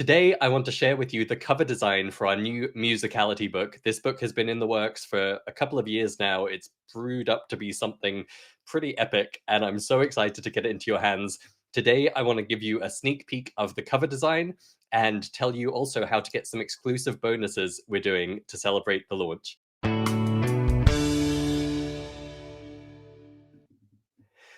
Today, I want to share with you the cover design for our new Musicality book. This book has been in the works for a couple of years now. It's brewed up to be something pretty epic, and I'm so excited to get it into your hands. Today, I want to give you a sneak peek of the cover design and tell you also how to get some exclusive bonuses we're doing to celebrate the launch.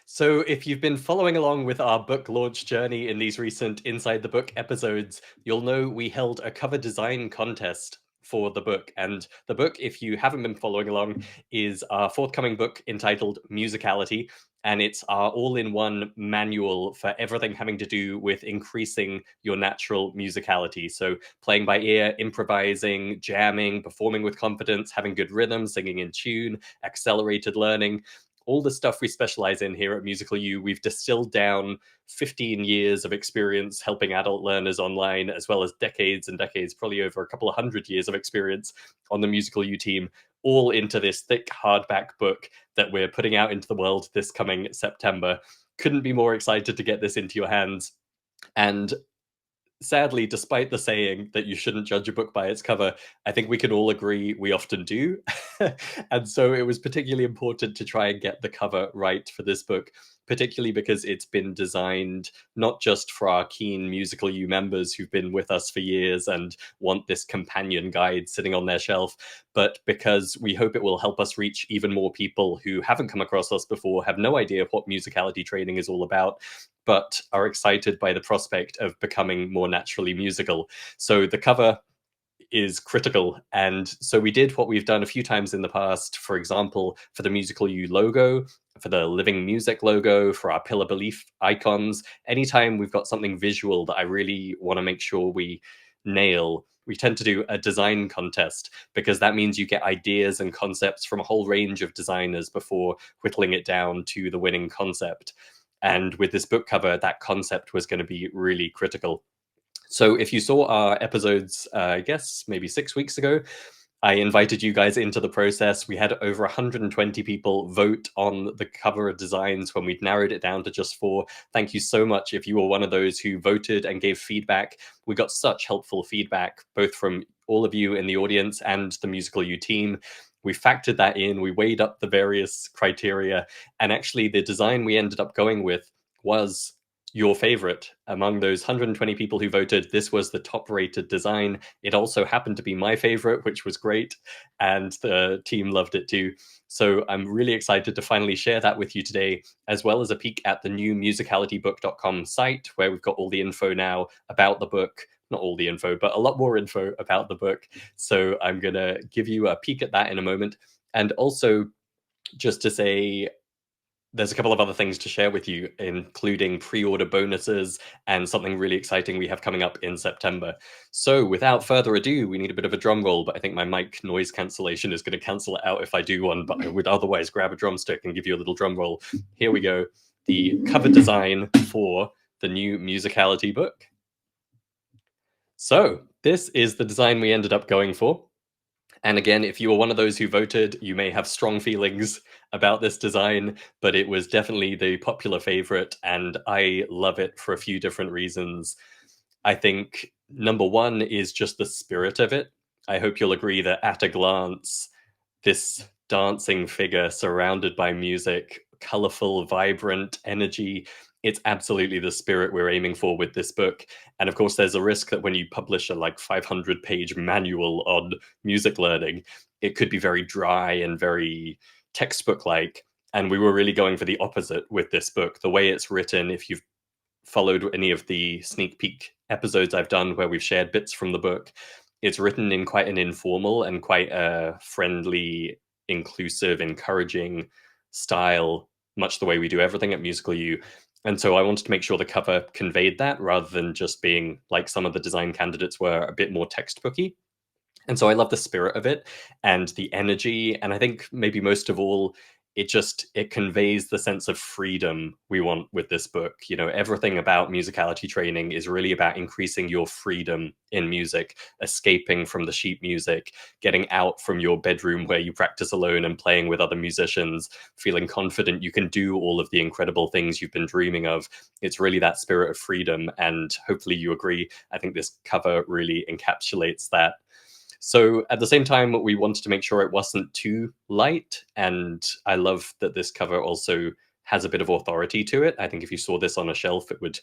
So, if you've been following along with our book launch journey in these recent Inside the Book episodes, you'll know we held a cover design contest for the book. And the book, if you haven't been following along, is our forthcoming book entitled Musicality. And it's our all in one manual for everything having to do with increasing your natural musicality. So, playing by ear, improvising, jamming, performing with confidence, having good rhythm, singing in tune, accelerated learning, all the stuff we specialize in here at Musical U. We've distilled down 15 years of experience helping adult learners online, as well as decades and decades, probably over a couple of 100 years of experience on the Musical U team, all into this thick hardback book that we're putting out into the world this coming September. Couldn't be more excited to get this into your hands. And sadly, despite the saying that you shouldn't judge a book by its cover, I think we can all agree we often do. And so it was particularly important to try and get the cover right for this book, particularly because it's been designed not just for our keen Musical U members who've been with us for years and want this companion guide sitting on their shelf, but because we hope it will help us reach even more people who haven't come across us before, have no idea what musicality training is all about, but are excited by the prospect of becoming more naturally musical. So the cover is critical. And so we did what we've done a few times in the past, for example, for the Musical U logo, for the Living Music logo, for our Pillar Belief icons. Anytime we've got something visual that I really want to make sure we nail, we tend to do a design contest, because that means you get ideas and concepts from a whole range of designers before whittling it down to the winning concept. And with this book cover, that concept was going to be really critical. So if you saw our episodes, I guess maybe 6 weeks ago, I invited you guys into the process. We had over 120 people vote on the cover designs when we'd narrowed it down to just 4. Thank you so much if you were one of those who voted and gave feedback. We got such helpful feedback, both from all of you in the audience and the Musical U team. We factored that in, we weighed up the various criteria, and actually the design we ended up going with was your favorite. Among those 120 people who voted, this was the top rated design. It also happened to be my favorite, which was great, and the team loved it too. So I'm really excited to finally share that with you today, as well as a peek at the new musicalitybook.com site, where we've got all the info now about the book. Not all the info, but a lot more info about the book. So I'm going to give you a peek at that in a moment. And also, just to say, there's a couple of other things to share with you, including pre-order bonuses and something really exciting we have coming up in September. So without further ado, we need a bit of a drum roll, but I think my mic noise cancellation is going to cancel it out if I do one, but I would otherwise grab a drumstick and give you a little drum roll. Here we go. The cover design for the new Musicality book. So this is the design we ended up going for. And again, if you were one of those who voted, you may have strong feelings about this design, but it was definitely the popular favorite, and I love it for a few different reasons. I think number one is just the spirit of it. I hope you'll agree that at a glance, this dancing figure surrounded by music, colorful, vibrant energy, it's absolutely the spirit we're aiming for with this book. And of course, there's a risk that when you publish a 500-page manual on music learning, it could be very dry and very textbook-like. And we were really going for the opposite with this book. The way it's written, if you've followed any of the sneak peek episodes I've done where we've shared bits from the book, it's written in quite an informal and quite a friendly, inclusive, encouraging style, much the way we do everything at Musical U. And so I wanted to make sure the cover conveyed that, rather than just being like some of the design candidates were, a bit more textbooky. And so I love the spirit of it and the energy. And I think maybe most of all, it conveys the sense of freedom we want with this book. You know, everything about musicality training is really about increasing your freedom in music, escaping from the sheet music, getting out from your bedroom where you practice alone and playing with other musicians, feeling confident you can do all of the incredible things you've been dreaming of. It's really that spirit of freedom, and hopefully you agree. I think this cover really encapsulates that. So at the same time, we wanted to make sure it wasn't too light. And I love that this cover also has a bit of authority to it. I think if you saw this on a shelf, it would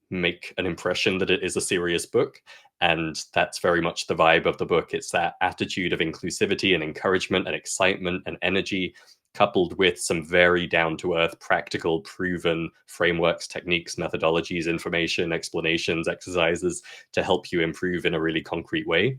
make an impression that it is a serious book. And that's very much the vibe of the book. It's that attitude of inclusivity and encouragement and excitement and energy, coupled with some very down to earth, practical, proven frameworks, techniques, methodologies, information, explanations, exercises to help you improve in a really concrete way.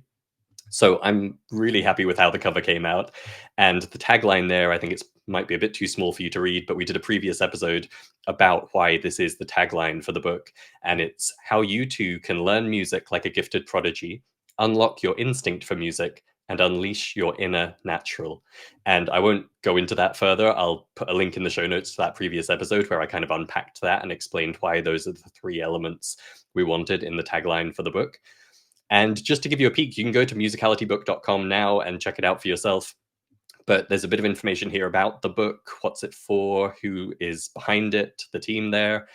So I'm really happy with how the cover came out. And the tagline there, I think it's might be a bit too small for you to read, but we did a previous episode about why this is the tagline for the book. And it's how you too can learn music like a gifted prodigy, unlock your instinct for music, and unleash your inner natural. And I won't go into that further. I'll put a link in the show notes to that previous episode where I kind of unpacked that and explained why those are the three elements we wanted in the tagline for the book. And just to give you a peek, you can go to musicalitybook.com now and check it out for yourself. But there's a bit of information here about the book, what's it for, who is behind it, the team there,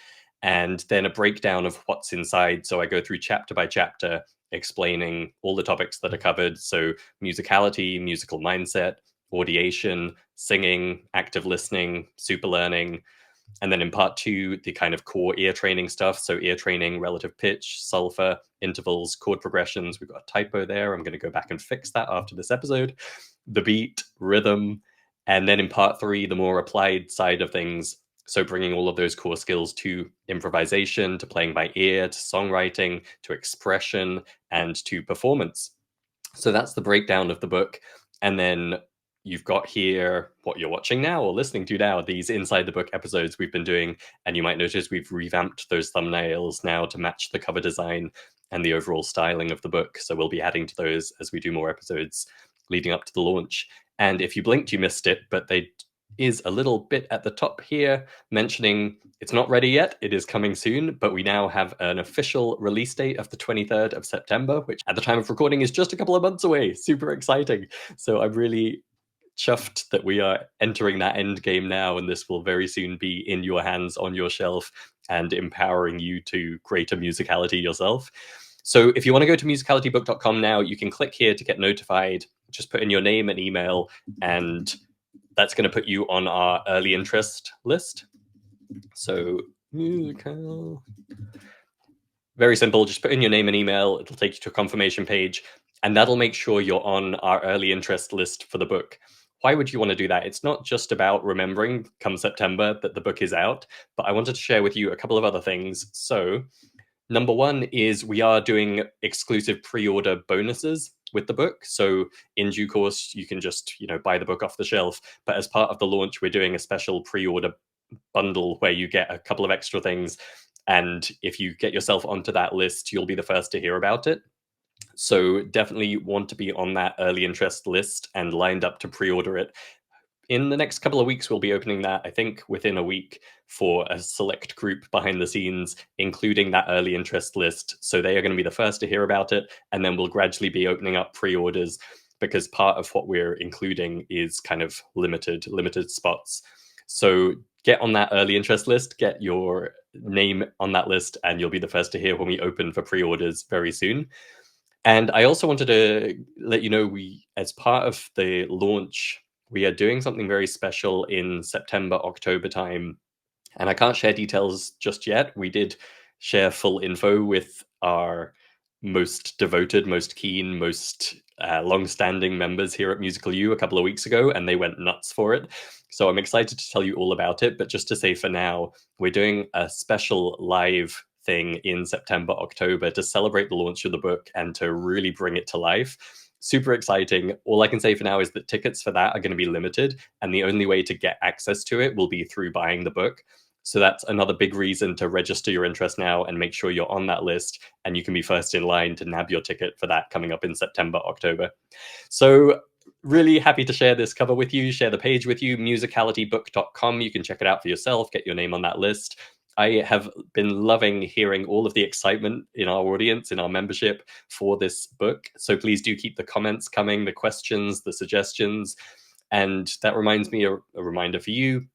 and then a breakdown of what's inside. So I go through chapter by chapter, explaining all the topics that are covered. So musicality, musical mindset, audiation, singing, active listening, super learning, and then in part two, the kind of core ear training stuff. So ear training, relative pitch, sulfur, intervals, chord progressions. We've got a typo there. I'm going to go back and fix that after this episode. The beat, rhythm. And then in part three, the more applied side of things. So bringing all of those core skills to improvisation, to playing by ear, to songwriting, to expression, and to performance. So that's the breakdown of the book. And then you've got here what you're watching now or listening to now, these inside the book episodes we've been doing. And you might notice we've revamped those thumbnails now to match the cover design and the overall styling of the book. So we'll be adding to those as we do more episodes leading up to the launch. And if you blinked, you missed it, but they is a little bit at the top here mentioning it's not ready yet. It is coming soon, but we now have an official release date of the 23rd of September, which at the time of recording is just a couple of months away. Super exciting. So I'm really chuffed that we are entering that end game now, and this will very soon be in your hands on your shelf and empowering you to create a musicality yourself. So if you want to go to musicalitybook.com now, you can click here to get notified. Just put in your name and email, and that's going to put you on our early interest list. So very simple. Just put in your name and email. It'll take you to a confirmation page, and that'll make sure you're on our early interest list for the book. Why would you want to do that? It's not just about remembering come September that the book is out, but I wanted to share with you a couple of other things. So number one is we are doing exclusive pre-order bonuses with the book. So in due course, you can just, buy the book off the shelf. But as part of the launch, we're doing a special pre-order bundle where you get a couple of extra things. And if you get yourself onto that list, you'll be the first to hear about it. So definitely want to be on that early interest list and lined up to pre-order it. In the next couple of weeks, we'll be opening that, I think, within a week for a select group behind the scenes, including that early interest list. So they are going to be the first to hear about it. And then we'll gradually be opening up pre-orders because part of what we're including is kind of limited spots. So get on that early interest list, get your name on that list, and you'll be the first to hear when we open for pre-orders very soon. And I also wanted to let you know as part of the launch, we are doing something very special in September, October time. And I can't share details just yet. We did share full info with our most devoted, most keen, most long-standing members here at Musical U a couple of weeks ago, and they went nuts for it. So I'm excited to tell you all about it. But just to say for now, we're doing a special live thing in September, October to celebrate the launch of the book and to really bring it to life. Super exciting. All I can say for now is that tickets for that are going to be limited, and the only way to get access to it will be through buying the book. So that's another big reason to register your interest now and make sure you're on that list, and you can be first in line to nab your ticket for that coming up in September, October. So Really happy to share this cover with you, share the page with you, musicalitybook.com. You can check it out for yourself, get your name on that list. I have been loving hearing all of the excitement in our audience, in our membership for this book. So please do keep the comments coming, the questions, the suggestions. And that reminds me, a reminder for you,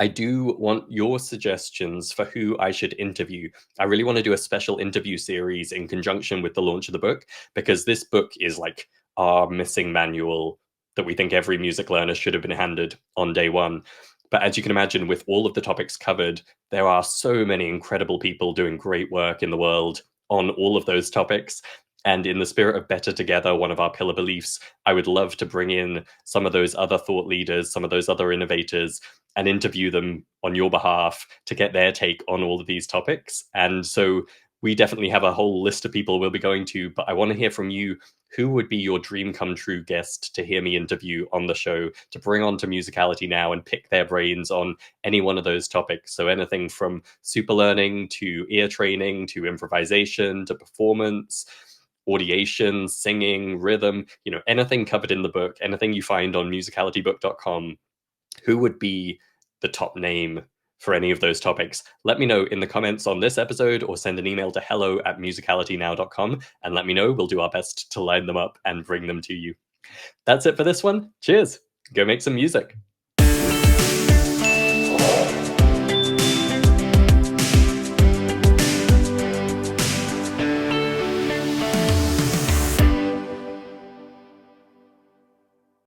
I do want your suggestions for who I should interview. I really want to do a special interview series in conjunction with the launch of the book, because this book is like our missing manual that we think every music learner should have been handed on day one. But as you can imagine, with all of the topics covered, there are so many incredible people doing great work in the world on all of those topics. And in the spirit of Better Together, one of our pillar beliefs, I would love to bring in some of those other thought leaders, some of those other innovators, and interview them on your behalf to get their take on all of these topics. And so we definitely have a whole list of people we'll be going to, but I want to hear from you. Who would be your dream come true guest to hear me interview on the show, to bring on to Musicality now and pick their brains on any one of those topics? So anything from super learning to ear training to improvisation to performance, audiation, singing, rhythm, anything covered in the book, anything you find on musicalitybook.com. Who would be the top name for any of those topics? Let me know in the comments on this episode, or send an email to hello@musicalitynow.com and let me know. We'll do our best to line them up and bring them to you. That's it for this one. Cheers. Go make some music.